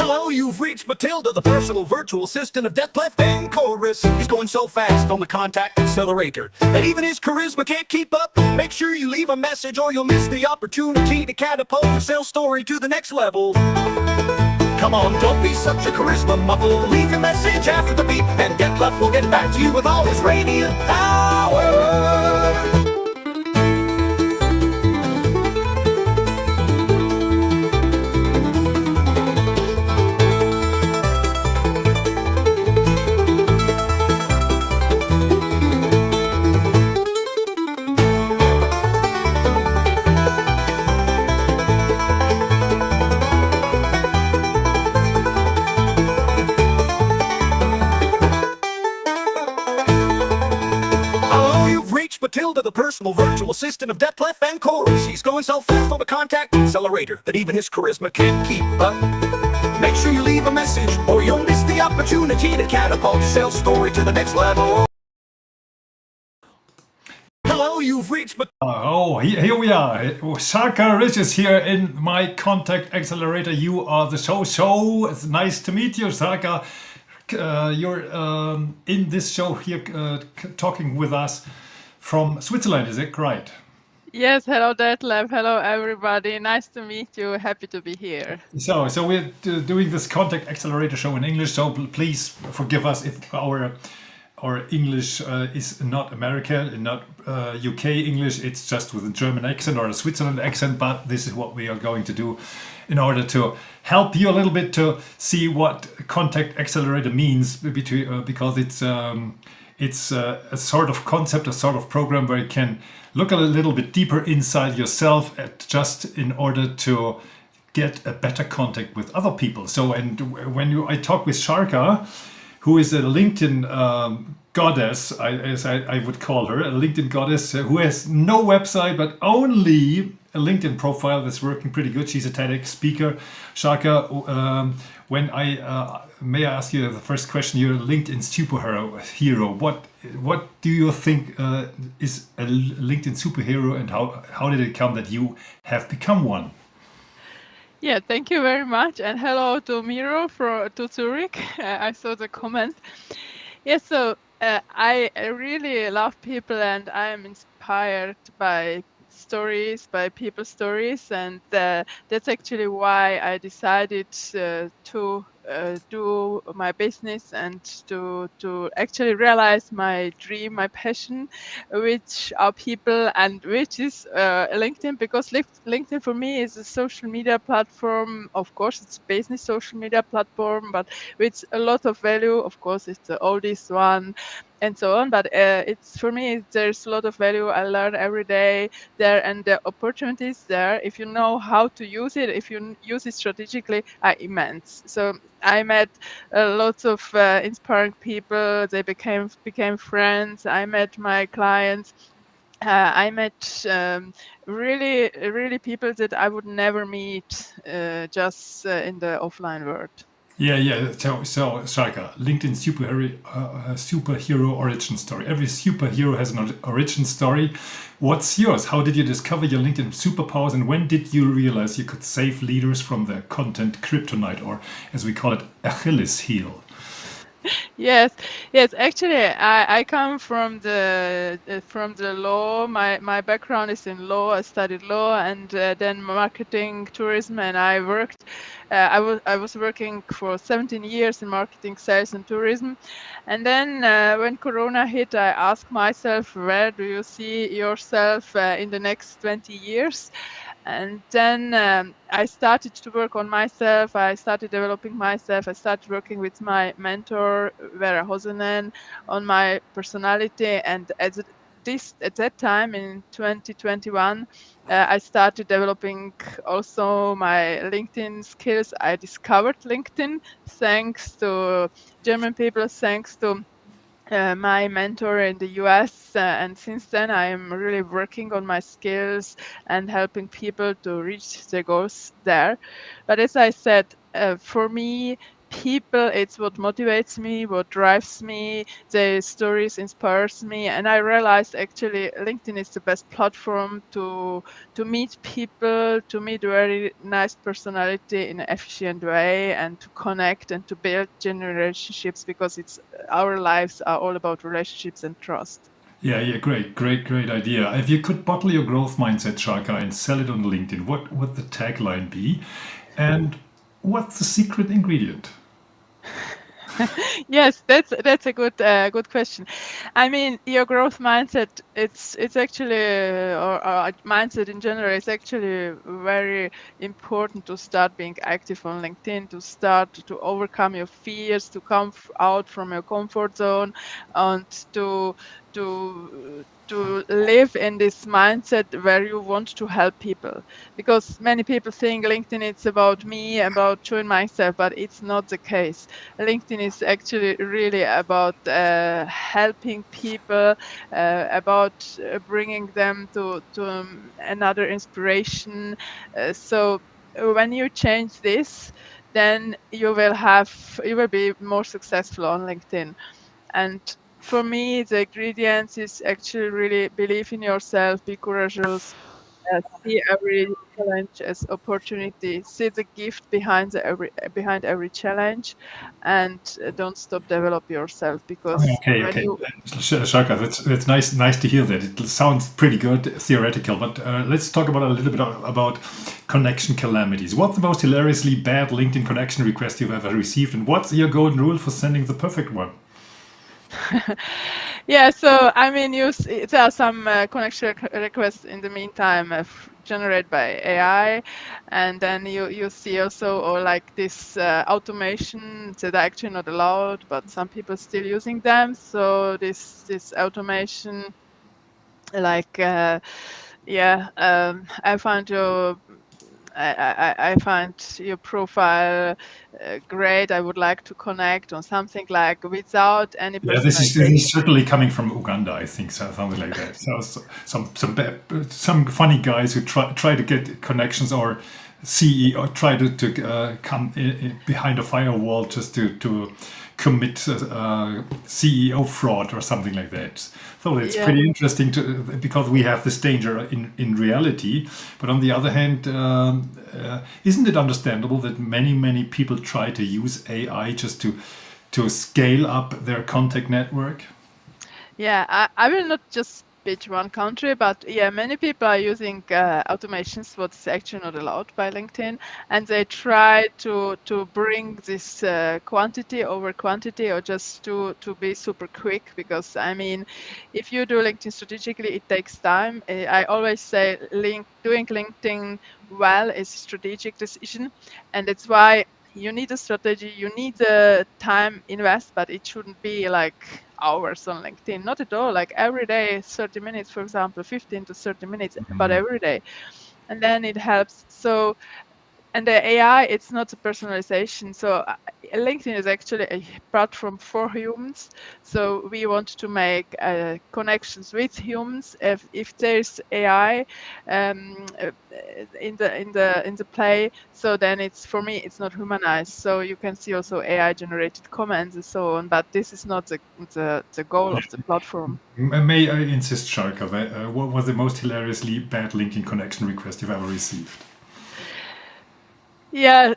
Hello, you've reached Matilda, the personal virtual assistant of Deathclef and Chorus. He's going so fast on the Contact Accelerator that even his charisma can't keep up. Make sure you leave a message or you'll miss the opportunity to catapult your sales story to the next level. Come on, don't be such a charisma muffle. Leave your message after the beep, and Deathclef will get back to you with all his radiant power. Matilda, the personal virtual assistant of Deathclef and Chorus. He's going so fast on the Contact Accelerator that even his charisma can't keep up. Make sure you leave a message or you'll miss the opportunity to catapult your sales story to the next level. Hello, you've reached... Here we are. Sarka Risch is here in my Contact Accelerator. You are the show. It's nice to meet you, Sarka. You're in this show here talking with us from Switzerland, is it right? Yes, hello Detlef, hello everybody, nice to meet you, happy to be here. So we're doing this Contact Accelerator show in English, so please forgive us if our English is not American, not UK English, it's just with a German accent or a Switzerland accent, but this is what we are going to do in order to help you a little bit to see what Contact Accelerator means, because it's a sort of concept, a sort of program where you can look a little bit deeper inside yourself just in order to get a better contact with other people. So, and when I talk with Sarka, who is a LinkedIn goddess, as I would call her, a LinkedIn goddess who has no website but only a LinkedIn profile that's working pretty good. She's a TEDx speaker. Sarka, when may I ask you the first question? You're a LinkedIn superhero. What do you think is a LinkedIn superhero, and how did it come that you have become one? Yeah, thank you very much, and hello to Miro to Zurich. I saw the comment. Yes, so I really love people, and I am inspired by stories, by people's stories, and that's actually why I decided to do my business and to actually realize my dream, my passion, which are people, and which is LinkedIn, because LinkedIn for me is a social media platform. Of course, it's a business social media platform, but with a lot of value. Of course, it's the oldest one, and so on, but it's for me, there's a lot of value. I learn every day there, and the opportunities there, if you know how to use it, if you use it strategically, are immense. So I met lots of inspiring people. They became friends. I met my clients. I met really people that I would never meet just in the offline world. Yeah. So Sarka, LinkedIn superhero origin story. Every superhero has an origin story. What's yours? How did you discover your LinkedIn superpowers, and when did you realize you could save leaders from the content kryptonite, or as we call it, Achilles heel? Yes. Actually, I come from the law. My background is in law. I studied law, and then marketing, tourism, and I worked. I was working for 17 years in marketing, sales, and tourism. And then when Corona hit, I asked myself, where do you see yourself in the next 20 years? And then I started to work on myself. I started developing myself. I started working with my mentor, Vera Hosonen, on my personality. And at that time in 2021, I started developing also my LinkedIn skills. I discovered LinkedIn thanks to German people, thanks to my mentor in the US, and since then I am really working on my skills and helping people to reach their goals there. But as I said, for me, people, it's what motivates me, what drives me. The stories inspires me, and I realized actually LinkedIn is the best platform to meet people, to meet very nice personality in an efficient way, and to connect and to build genuine relationships, because it's our lives are all about relationships and trust. Yeah, great idea. If you could bottle your growth mindset, Shaka, and sell it on LinkedIn, what would the tagline be? And what's the secret ingredient? Yes, that's a good question. I mean, your growth mindset, it's actually or mindset in general is actually very important to start being active on LinkedIn, to start to overcome your fears, to come out from your comfort zone, and to live in this mindset where you want to help people. Because many people think LinkedIn it's about me, about showing myself, but it's not the case. LinkedIn is actually really about helping people, about bringing them to another inspiration. So when you change this, then you will be more successful on LinkedIn. And for me, the ingredients is actually really believe in yourself, be courageous, see every challenge as opportunity, see the gift behind every challenge, and don't stop develop yourself, because when Okay. you Shaka, that's nice to hear that. It sounds pretty good, theoretical, but let's talk about a little bit about connection calamities. What's the most hilariously bad LinkedIn connection request you've ever received, and what's your golden rule for sending the perfect one? yeah, so I mean, there are some connection requests in the meantime generated by AI, and then you see also, or like this automation that are actually not allowed, but some people still using them. So this automation, like I found your I find your profile great. I would like to connect on something, like without any Yeah, this personalization. is certainly coming from Uganda, I think, so something like that. Some funny guys who try to get connections or see or try to come behind a firewall just to commit CEO fraud or something like that. So it's Yeah. pretty interesting because we have this danger in reality. But on the other hand, isn't it understandable that many people try to use AI just to scale up their contact network? Yeah, I will not just pitch one country, but yeah, many people are using automations what's actually not allowed by LinkedIn, and they try to bring this quantity over quantity, or just to be super quick. Because I mean, if you do LinkedIn strategically, it takes time. I always say doing LinkedIn well is a strategic decision, and that's why you need a strategy, you need the time invest, but it shouldn't be like hours on LinkedIn. Not at all. Like every day, 30 minutes, for example, 15 to 30 minutes, but every day. And then it helps. So, and the AI, it's not a personalization. So LinkedIn is actually a platform for humans. So we want to make connections with humans. If there's AI in the play, so then it's, for me, it's not humanized. So you can see also AI generated comments and so on. But this is not the goal of the platform. May I insist, Sharka, what was the most hilariously bad LinkedIn connection request you've ever received? Yeah.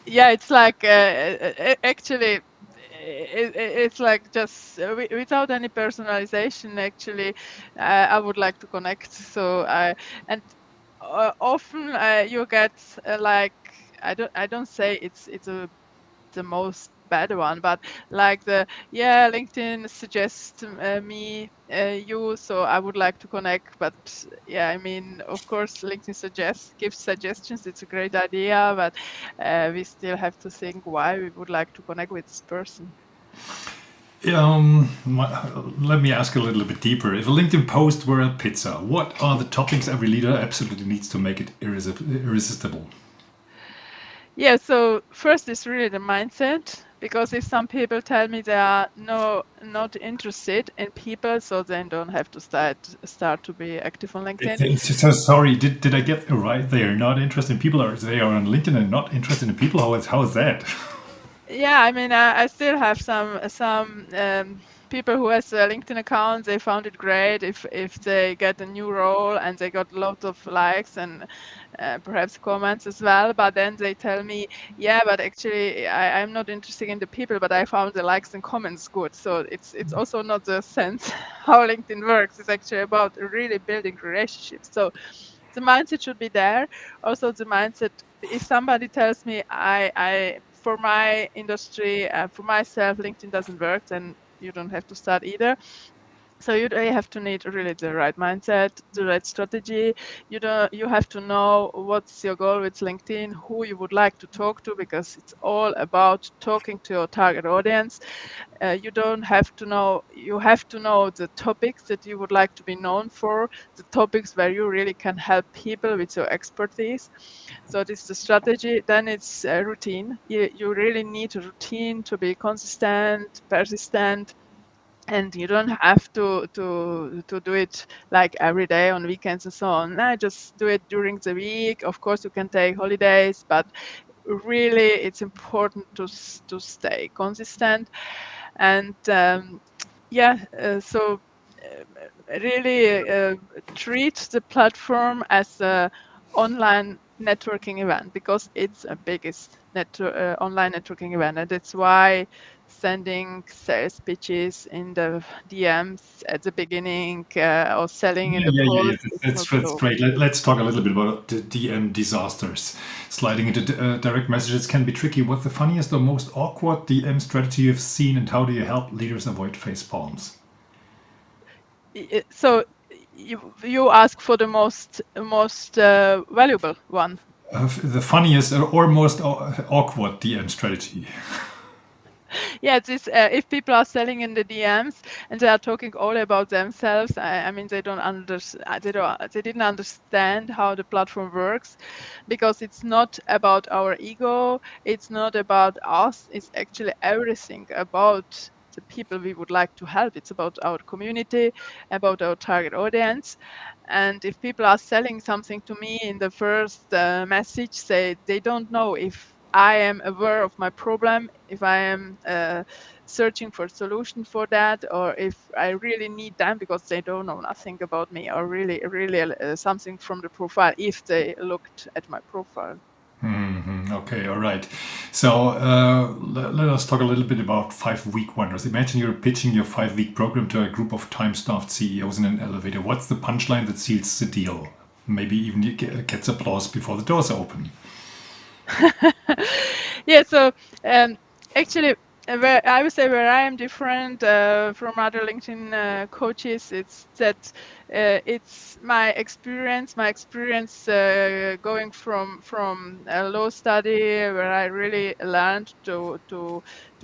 Yeah, it's like actually it's like just without any personalization. Actually, I would like to connect. So I and often you get like, I don't say the most bad one, but like LinkedIn suggests me you, so I would like to connect. But yeah, I mean, of course, LinkedIn gives suggestions. It's a great idea, but we still have to think why we would like to connect with this person. Let me ask a little bit deeper. If a LinkedIn post were a pizza, what are the toppings every leader absolutely needs to make it irresistible? Yeah, so first is really the mindset. because if some people tell me they are not interested in people, so they don't have to start to be active on LinkedIn. So sorry, did I get it right? They are not interested in people, or they are on LinkedIn and not interested in people? How is that? Yeah, I mean, I still have some people who has a LinkedIn account. They found it great if they get a new role and they got lots of likes and perhaps comments as well. But then they tell me, yeah, but actually I'm not interested in the people, but I found the likes and comments good. So it's also not the sense how LinkedIn works. It's actually about really building relationships. So the mindset should be there. Also, the mindset, if somebody tells me I for my industry, for myself, LinkedIn doesn't work, then you don't have to start either. So you have to need really the right mindset, the right strategy. You have to know what's your goal with LinkedIn, who you would like to talk to, because it's all about talking to your target audience. You don't have to know, you have to know the topics that you would like to be known for, the topics where you really can help people with your expertise. So this is the strategy. Then it's a routine. You really need a routine to be consistent, persistent, and you don't have to do it like every day on weekends and so on. No, just do it during the week. Of course, you can take holidays, but really, it's important to stay consistent. And so really treat the platform as a online networking event, because it's a biggest online networking event, and that's why sending sales pitches in the DMs at the beginning or selling in the Yeah. post is not That's so. great. Let's talk a little bit about the DM disasters. Sliding into direct messages can be tricky. What's the funniest or most awkward DM strategy you've seen, and how do you help leaders avoid face palms? So you ask for the most valuable one. The funniest or most awkward DM strategy. Yeah, this if people are selling in the DMs and they are talking all about themselves, I mean they don't they didn't understand how the platform works, because it's not about our ego, it's not about us, it's actually everything about the people we would like to help. It's about our community, about our target audience. And if people are selling something to me in the first message, they don't know if I am aware of my problem, if I am searching for a solution for that, or if I really need them because they don't know nothing about me, or really something from the profile if they looked at my profile. Okay, all right. So let us talk a little bit about 5-week wonders. Imagine you're pitching your 5-week program to a group of time-staffed CEOs in an elevator. What's the punchline that seals the deal? Maybe even gets applause before the doors open. Yeah, so actually, where I would say where I am different from other LinkedIn coaches, it's that it's my experience. My experience going from a law study where I really learned to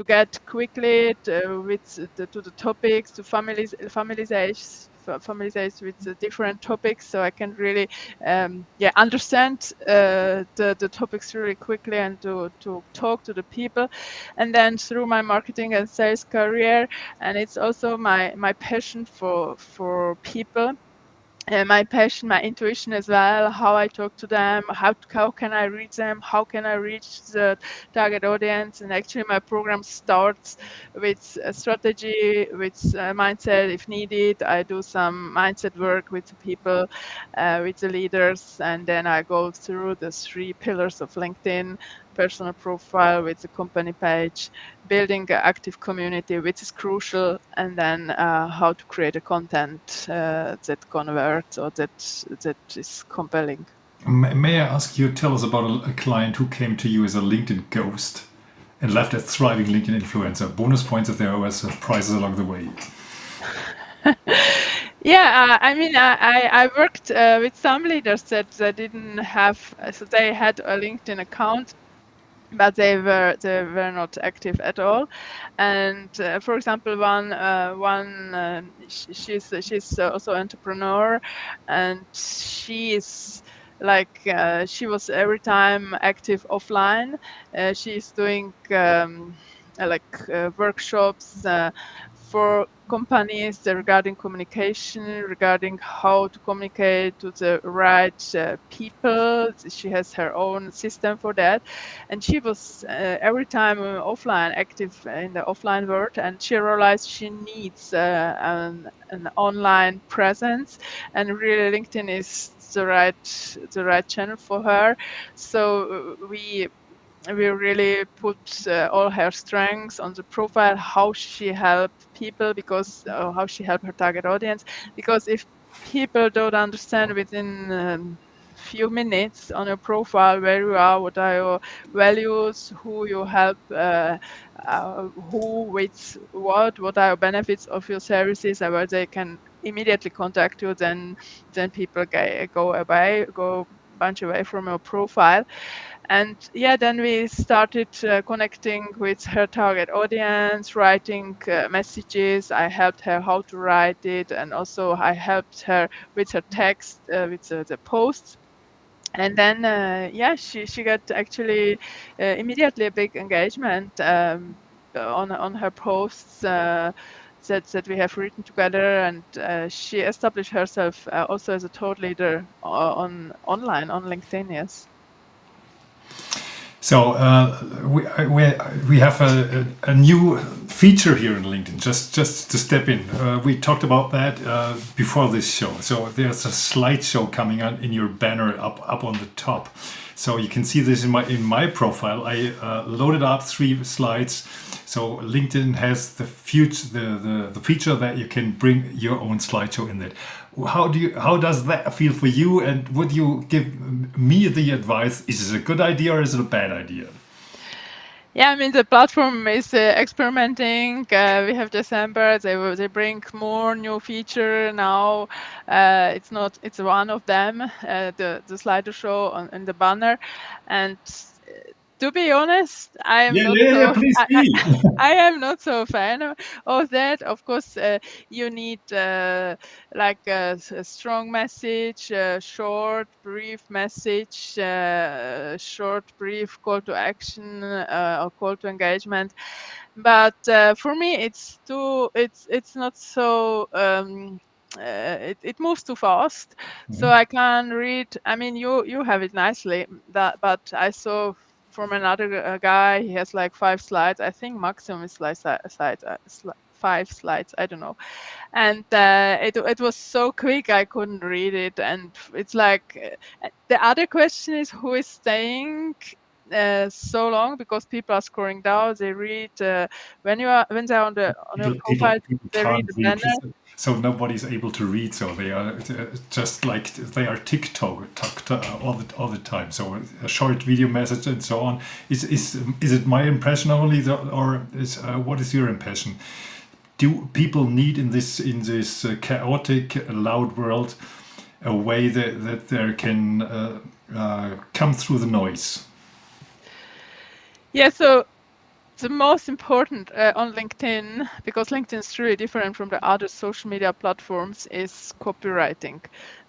get quickly to the topics, to familiarize with the different topics, so I can really understand the topics really quickly and to talk to the people. And then through my marketing and sales career, and it's also my passion for people, my passion, my intuition as well, how I talk to them, how can I reach them, how can I reach the target audience. And actually my program starts with a strategy, with a mindset if needed. I do some mindset work with the people, with the leaders, and then I go through the 3 pillars of LinkedIn: personal profile with the company page, building an active community, which is crucial, and then how to create a content that converts or that is compelling. May I ask you, tell us about a client who came to you as a LinkedIn ghost and left as thriving LinkedIn influencer. Bonus points if there were surprises along the way. Yeah, I mean, I worked with some leaders that didn't have, so they had a LinkedIn account, but they were not active at all. And for example, she's also entrepreneur, and she is like she was every time active offline. She's doing workshops for companies regarding communication, regarding how to communicate to the right people. She has her own system for that, and she was every time offline, active in the offline world, and she realized she needs an online presence, and really LinkedIn is the right channel for her. So we really put all her strengths on the profile, how she helped people, because how she helped her target audience. Because if people don't understand within few minutes on your profile where you are, what are your values, who you help, who with what are your benefits of your services, and where they can immediately contact you, then people go bunch away from your profile. And yeah, then we started connecting with her target audience, writing messages. I helped her how to write it, and also I helped her with her text, with the posts. And then yeah, she got actually immediately a big engagement on her posts that we have written together, and she established herself also as a thought leader on online on LinkedIn. Yes. So we have a new feature here in LinkedIn. Just to step in, we talked about that before this show. So there's a slideshow coming on in your banner up on the top. So you can see this in my profile. I loaded up 3 slides. So LinkedIn has the feature that you can bring your own slideshow in it. How does that feel for you? And would you give me the advice? Is it a good idea or is it a bad idea? Yeah, I mean the platform is experimenting. We have December. They bring more new feature now. It's one of them. The slider show in the banner, and to be honest, I am Yeah, not yeah, yeah. so. Please I, be. I am not so a fan of that. Of course, you need like a strong message, a short, brief message, short, brief call to action or call to engagement. But for me, it's not so. It moves too fast, so I can read. I mean, you have it nicely, but I saw from another guy. He has like 5 slides. I think maximum is like slides, 5 slides. I don't know. And it was so quick I couldn't read it. And it's like the other question is who is staying so long, because people are scrolling down. They read when they're on your profile. People They read can't the read, banner. so nobody's able to read. So they are just like they are TikTok all the time. So a short video message and so on. Is it my impression only, or is what is your impression? Do people need in this chaotic, loud world a way that they can come through the noise? Yeah, so the most important on LinkedIn, because LinkedIn is really different from the other social media platforms, is copywriting.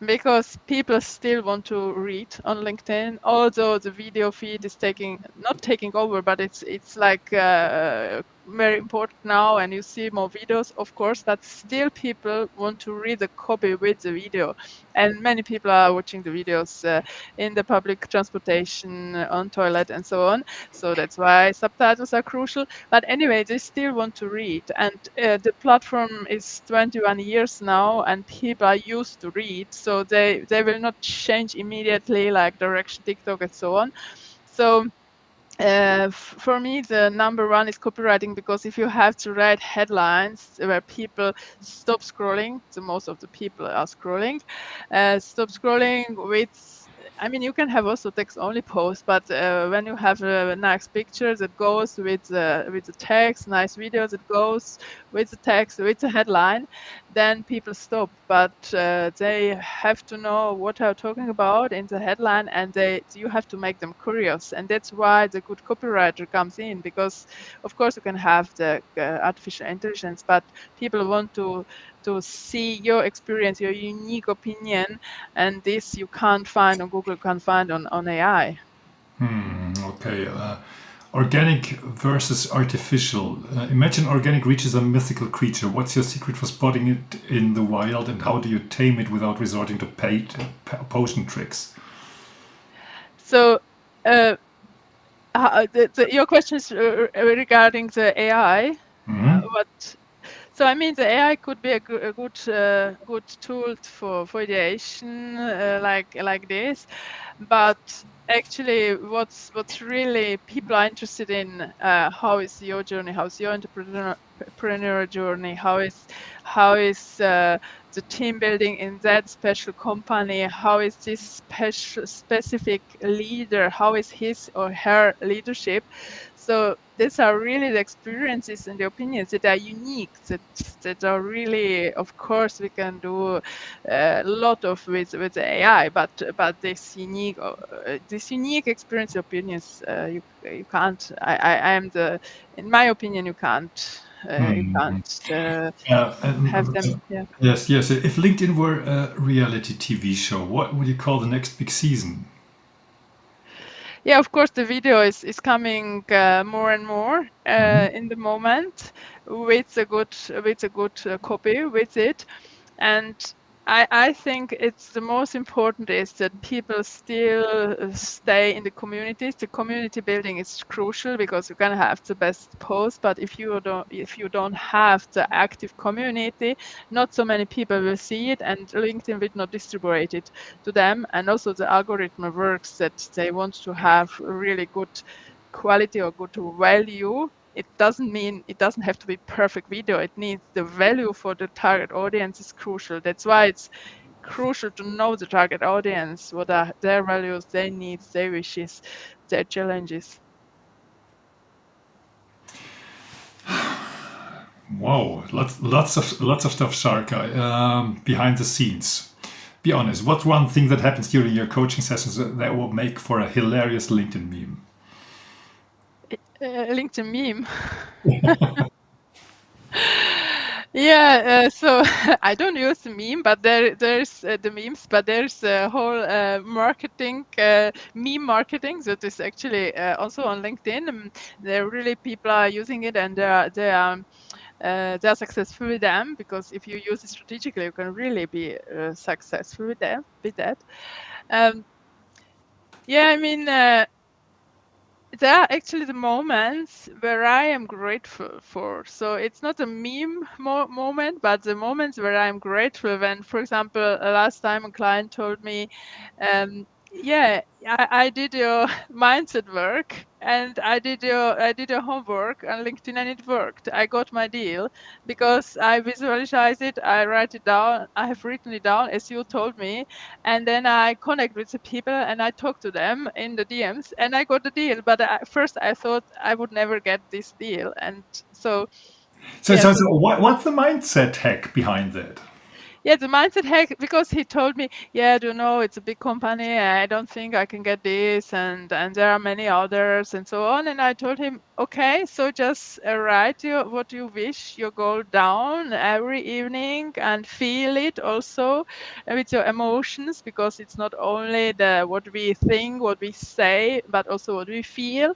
Because people still want to read on LinkedIn, although the video feed is not taking over, but it's like very important now, and you see more videos, of course, but still people want to read the copy with the video. And many people are watching the videos in the public transportation, on toilet, and so on. So that's why subtitles are crucial. But anyway, they still want to read. And the platform is 21 years now, and people are used to read. So they will not change immediately, like direction, TikTok, and so on. So for me, the number one is copywriting, because if you have to write headlines where people stop scrolling, so most of the people are scrolling, stop scrolling with. I mean, you can have also text-only posts, but when you have a nice picture that goes with the text, nice video that goes with the text, with the headline, then people stop. But they have to know what I'm talking about in the headline, and you have to make them curious. And that's why the good copywriter comes in, because of course you can have the artificial intelligence, but people want to see your experience, your unique opinion, and this you can't find on Google, you can't find on AI. Okay. Organic versus artificial. Imagine organic reaches a mythical creature. What's your secret for spotting it in the wild, and how do you tame it without resorting to paid potion tricks? So, your question is regarding the AI. So I mean, the AI could be a good tool for ideation like this, but actually, what's really people are interested in, how is your journey, how's your entrepreneurial journey, how is the team building in that special company, how is this specific leader, how is his or her leadership. So these are really the experiences and the opinions that are unique, that are really, of course, we can do a lot of with the AI, but this unique experience opinions, you can't. I am in my opinion, you can't have them. Yeah. Yes. If LinkedIn were a reality TV show, what would you call the next big season? Yeah, of course, the video is coming more and more in the moment with a good copy with it, and I think it's the most important is that people still stay in the communities. The community building is crucial because you can have the best post, but if you don't have the active community, not so many people will see it, and LinkedIn will not distribute it to them. And also the algorithm works that they want to have really good quality or good value. It doesn't have to be perfect video. It needs the value for the target audience is crucial. That's why it's crucial to know the target audience, what are their values, their needs, their wishes, their challenges. Wow, lots of stuff, Sarka. Behind the scenes. Be honest. What's one thing that happens during your coaching sessions that will make for a hilarious LinkedIn meme? LinkedIn meme. Yeah, so I don't use the meme, but there's the memes, but there's a whole marketing, meme marketing that is actually also on LinkedIn. There really people are using it, and they're successful with them, because if you use it strategically, you can really be successful with that. Yeah, I mean. There are actually the moments where I am grateful for. So it's not a meme moment, but the moments where I'm grateful when, for example, last time a client told me, yeah, I did your mindset work, and I did your homework on LinkedIn, and it worked. I got my deal because I visualize it, I write it down, I have written it down as you told me, and then I connect with the people and I talk to them in the DMs, and I got the deal. But first I thought I would never get this deal, and so. So what's the mindset hack behind that? Yeah, the mindset hack, because he told me, yeah, do you know, it's a big company. I don't think I can get this, and there are many others, and so on. And I told him, okay, so just write what you wish, your goal down every evening, and feel it also with your emotions, because it's not only what we think, what we say, but also what we feel.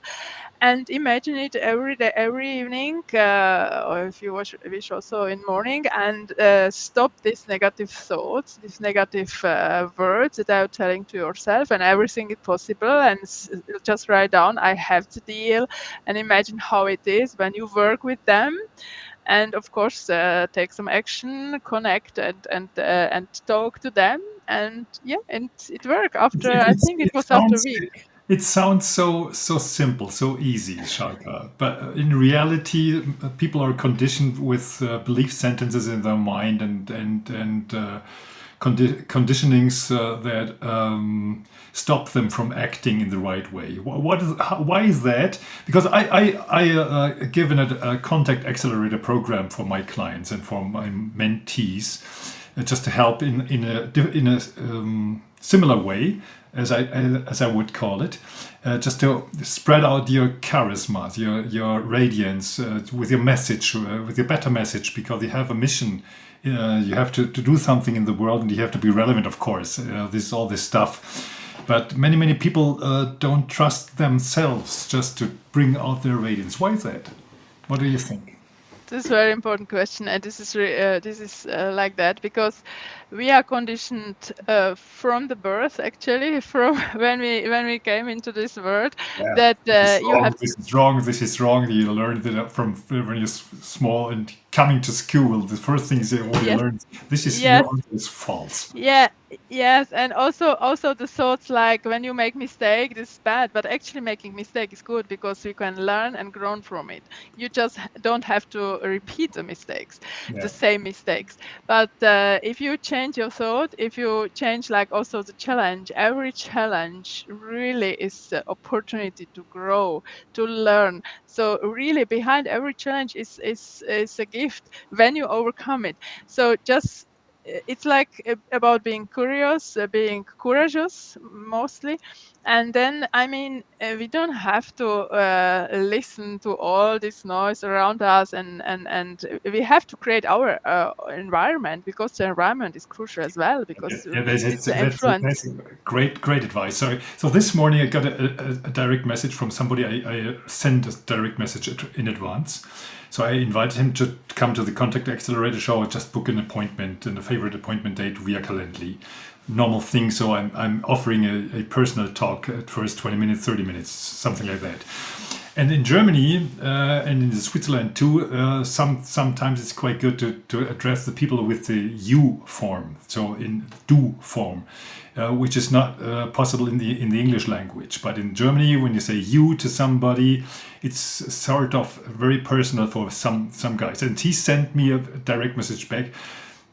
And imagine it every day, every evening, or if you wish also in morning, and stop these negative thoughts, these negative words that are telling to yourself, and everything is possible, and just write down, I have the deal, and imagine how it is when you work with them. And of course, take some action, connect, and talk to them, and yeah, and it worked after. I think it was after a week. It sounds so simple, so easy, Sarka. But in reality, people are conditioned with belief sentences in their mind and conditionings that stop them from acting in the right way. Why is that? Because I given a Contact Accelerator program for my clients and for my mentees, just to help in a similar way, as I would call it, just to spread out your charisma, your radiance with your message, with your better message, because you have a mission. You have to do something in the world, and you have to be relevant, of course. All this stuff. But many people don't trust themselves just to bring out their radiance. Why is that? What do you think? This is a very important question, and this is like that because we are conditioned from the birth, actually, from when we came into this world, Yeah, that this is you wrong. have. This is wrong. This is wrong. You learned that from when you're small and coming to school. The first thing is what you Yes, learn. This is yes, your answer is false. yeah, yes, and also the thoughts like when you make mistake, this is bad, but actually making mistake is good because you can learn and grow from it. You just don't have to repeat the mistakes, the Yeah. same mistakes. But if you change your thought, if you change like also the challenge, every challenge really is the opportunity to grow, to learn. So really behind every challenge is a gift when you overcome it. So just it's like about being curious, being courageous mostly. And then, I mean, we don't have to listen to all this noise around us, and we have to create our environment because the environment is crucial as well because Yeah, it's the influence. that's great advice. So this morning I got a direct message from somebody. I sent a direct message in advance. So I invited him to come to the Contact Accelerator show. I just book an appointment and a favorite appointment date via Calendly. Normal thing. So I'm offering a personal talk at first 20 minutes, 30 minutes, something like that. And in Germany and in Switzerland too, sometimes it's quite good to address the people with the you form, so in du form, which is not possible in the English language. But in Germany, when you say you to somebody, it's sort of very personal for some guys. And he sent me a direct message back.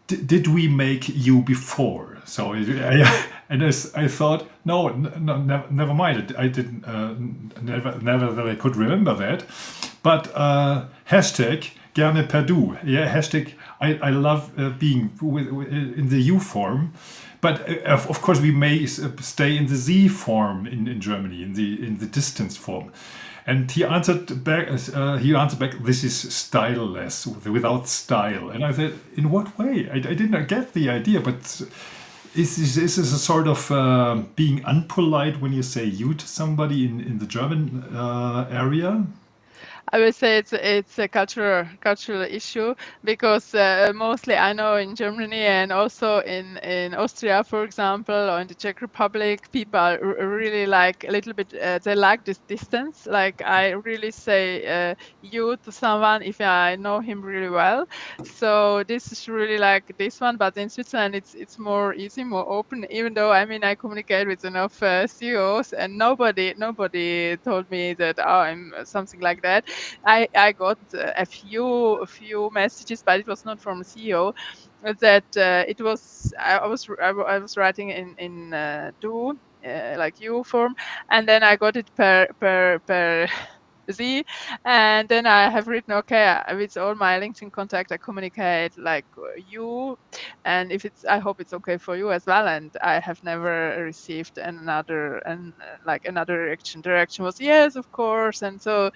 Did we make you before? So I thought, no, never mind. I didn't, never that I could remember that. But hashtag gerne per du. Yeah, hashtag I love being in the you form. But of course, we may stay in the Z form in Germany, in the distance form. And he answered back. This is styleless, without style. And I said, in what way? I did not get the idea. But is this a sort of being unpolite when you say you to somebody in the German area? I would say it's a cultural issue because mostly I know in Germany and also in Austria, for example, or in the Czech Republic, people are really like a little bit. They like this distance. Like I really say you to someone if I know him really well. So this is really like this one. But in Switzerland, it's more easy, more open. Even though I mean I communicate with enough CEOs and nobody told me that I'm something like that. I got a few messages, but it was not from a CEO. That it was I was writing in do like you form, and then I got it per Z, and then I have written okay with all my LinkedIn contact I communicate like you, and if it's I hope it's okay for you as well, and I have never received another and like another direction. Direction was yes of course, and so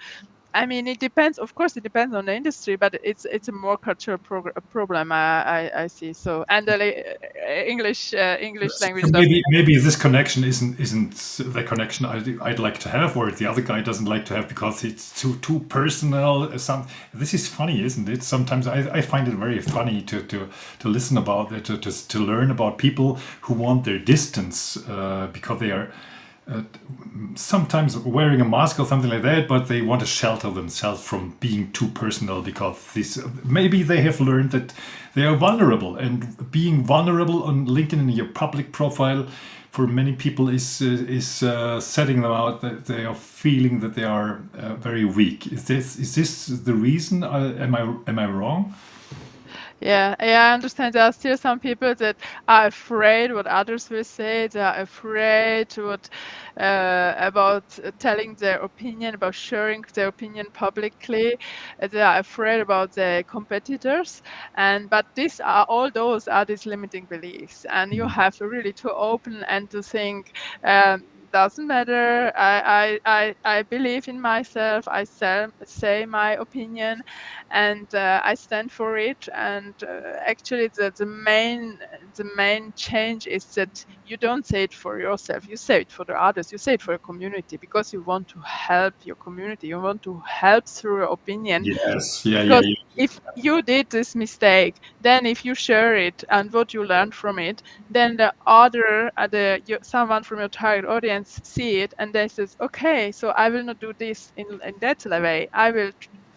I mean, it depends. Of course, it depends on the industry, but it's a more cultural problem I see. So and the English So language doesn't. maybe this connection isn't the connection I'd like to have, or the other guy doesn't like to have because it's too personal. This is funny, isn't it? Sometimes I find it very funny to listen about it, to learn about people who want their distance because they are sometimes wearing a mask or something like that, but they want to shelter themselves from being too personal because maybe they have learned that they are vulnerable, and being vulnerable on LinkedIn in your public profile for many people is setting them out that they are feeling that they are very weak. Is this the reason? Am I wrong? Yeah, I understand. There are still some people that are afraid what others will say. They are afraid about telling their opinion, about sharing their opinion publicly. They are afraid about their competitors, and but these limiting beliefs, and you have really to open and to think. doesn't matter. I believe in myself. I say my opinion, and I stand for it. And actually, the main change is that you don't say it for yourself. You say it for the others. You say it for your community because you want to help your community. You want to help through your opinion. Yes, yeah, yeah, Because yeah. if you did this mistake, then if you share it and what you learned from it, then the other, someone from your target audience see it and they says, okay, so I will not do this in that way. I will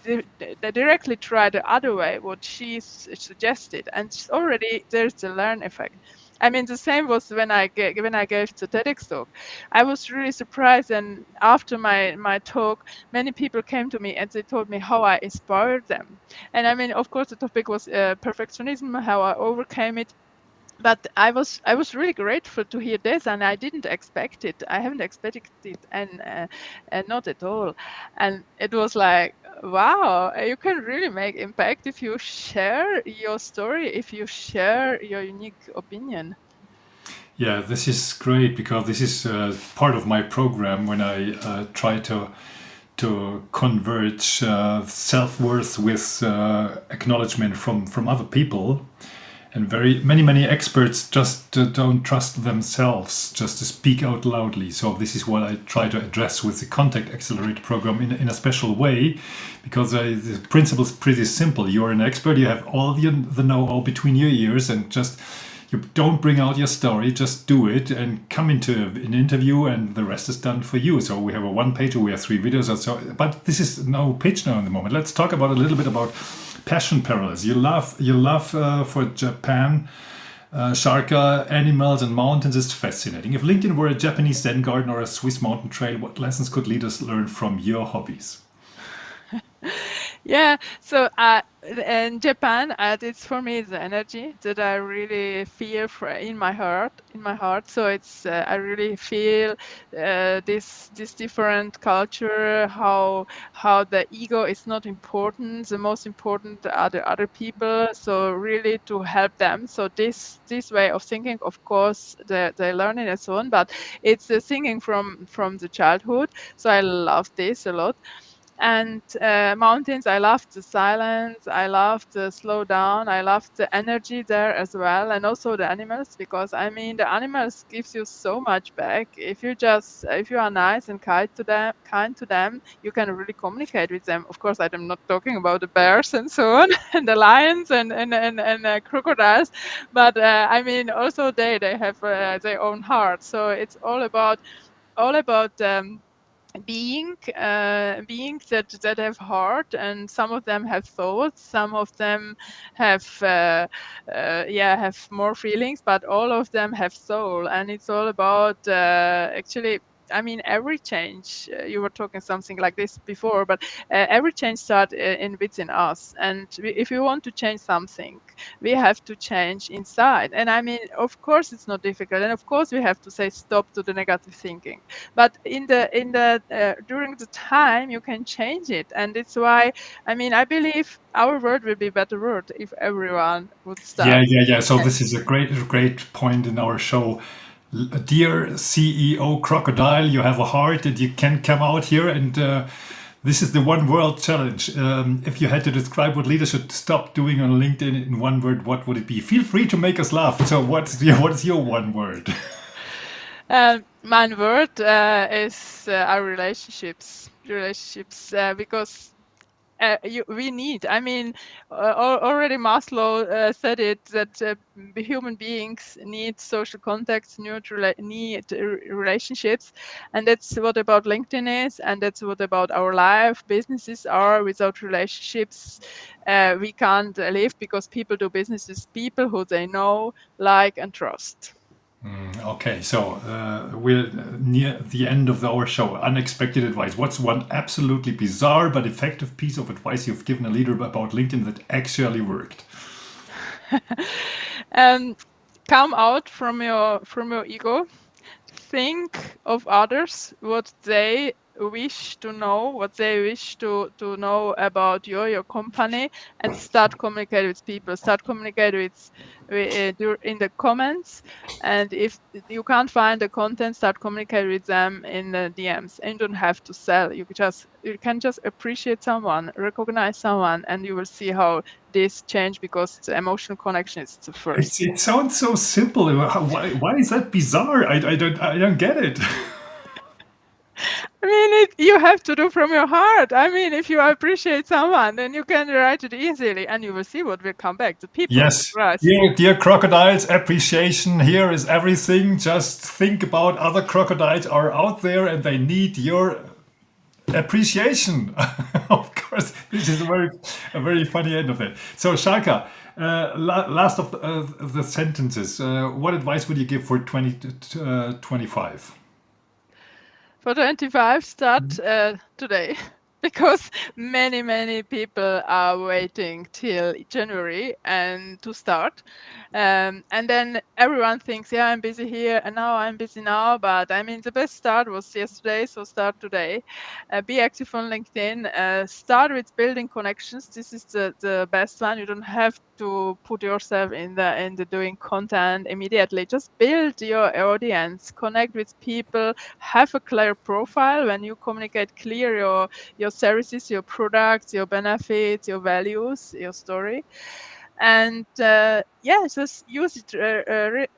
they directly try the other way, what she suggested, and already there's the learn effect. I mean, the same was when I gave the TEDx talk. I was really surprised, and after my talk, many people came to me and they told me how I inspired them. And I mean, of course, the topic was perfectionism, how I overcame it. But I was really grateful to hear this, and I didn't expect it. I haven't expected it, and not at all. And it was like, wow, you can really make impact if you share your story, if you share your unique opinion. Yeah, this is great because this is part of my program when I try to converge self-worth with acknowledgement from other people. And very many experts just don't trust themselves just to speak out loudly. So this is what I try to address with the Contact Accelerator program in a special way, because the principle is pretty simple. You're an expert, you have all the know-how between your ears, and just you don't bring out your story, just do it and come into an interview, and the rest is done for you. So we have a one page, we have 3 videos or so, but this is no pitch now in the moment. Let's talk about a little bit about passion parallels. You love for Japan, Sarka, animals and mountains is fascinating. If LinkedIn were a Japanese Zen garden or a Swiss mountain trail, what lessons could leaders learn from your hobbies? Yeah, so in Japan, it's for me the energy that I really feel in my heart, So it's I really feel this different culture, how the ego is not important. The most important are the other people. So really to help them. So this way of thinking, of course, they learn it and so on. But it's the thinking from the childhood. So I love this a lot. And mountains, I love the silence, I love the slow down, I love the energy there as well, and also the animals, because I mean the animals gives you so much back. If you are nice and kind to them, you can really communicate with them. Of course, I'm not talking about the bears and so on, and the lions and crocodiles, but I mean also they have their own heart. So it's all about beings that have heart, and some of them have thoughts, some of them have have more feelings, but all of them have soul. And it's all about actually, I mean, every change, you were talking something like this before, but every change starts within us. And if we want to change something, we have to change inside. And I mean, of course, it's not difficult. And of course, we have to say stop to the negative thinking. But in the during the time, you can change it. And it's why, I mean, I believe our world will be a better world if everyone would Yeah, start. yeah, yeah. So this is a great point in our show. Dear CEO Crocodile, you have a heart and you can come out here, and this is the one world challenge. If you had to describe what leaders should stop doing on LinkedIn in one word, what would it be? Feel free to make us laugh. So what is your one word? My word is our relationships, because we need. I mean, already Maslow said it, that human beings need social contacts, need relationships, and that's what about LinkedIn is, and that's what about our life. Businesses are without relationships. We can't live, because people do business with people who they know, like, and trust. Okay, so we're near the end of our show. Unexpected advice. What's one absolutely bizarre but effective piece of advice you've given a leader about LinkedIn that actually worked? Come out from your ego. Think of others, what they wish to know, what they wish to know about your company, and start communicate with people. Start communicate with in the comments, and if you can't find the content, start communicate with them in the DMs. And you don't have to sell. You can just appreciate someone, recognize someone, and you will see how this change, because the emotional connection is the first. It sounds so simple. Why is that bizarre? I don't get it. I mean, you have to do from your heart. I mean, if you appreciate someone, then you can write it easily, and you will see what will come back. The people. Yes, Right. dear crocodiles, appreciation here is everything. Just think about other crocodiles are out there and they need your appreciation. Of course, this is a very funny end of it. So, Sarka, last of the sentences. What advice would you give for 2025? For 25, start today, because many people are waiting till January and to start, and then everyone thinks, yeah, I'm busy here and now I'm busy now, but I mean the best start was yesterday, so start today. Be active on LinkedIn. Start with building connections. This is the best one. You don't have to put yourself in the doing content immediately. Just build your audience, connect with people, have a clear profile. When you communicate clear your services, your products, your benefits, your values, your story, and just use it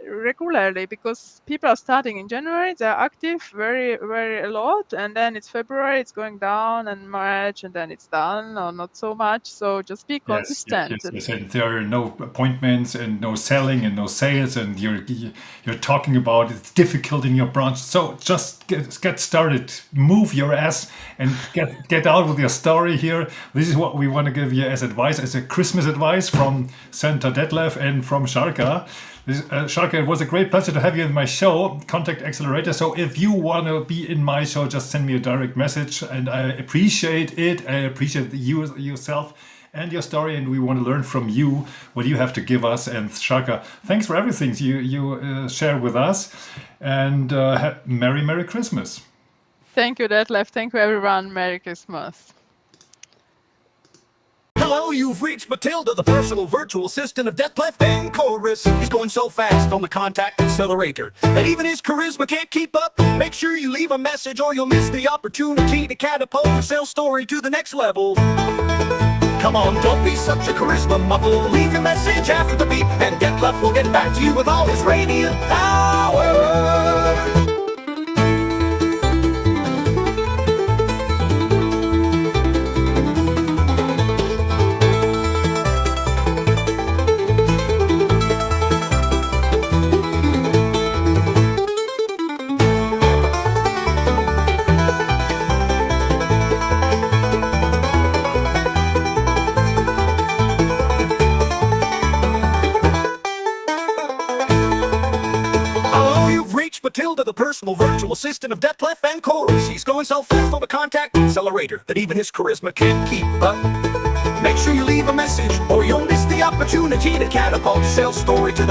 regularly, because people are starting in January, they're active very a lot, and then it's February, it's going down, and March, and then it's done or not so much. So just be consistent. Yes. And there are no appointments and no selling and no sales, and you're talking about it's difficult in your branch. So just get started, move your ass, and get out with your story here. This is what we want to give you as advice, as a Christmas advice from Santa Detlef and from Sarka. Sarka, it was a great pleasure to have you in my show, Contact Accelerator. So if you want to be in my show, just send me a direct message, and I appreciate it. I appreciate you yourself and your story, and we want to learn from you what you have to give us. And Sarka, thanks for everything you share with us, and Merry Christmas. Thank you, Detlef. Thank you, everyone. Merry Christmas. Hello, you've reached Matilda, the personal virtual assistant of Detlef and Chorus. He's going so fast on the Contact Accelerator that even his charisma can't keep up. Make sure you leave a message or you'll miss the opportunity to catapult your sales story to the next level. Come on, don't be such a charisma muffle. Leave your message after the beep, and Detlef will get back to you with all his radiant power. Matilda, the personal virtual assistant of Detlef and Chorus. He's going so fast on the Contact Accelerator that even his charisma can't keep up. Make sure you leave a message or you'll miss the opportunity to catapult your sales story to the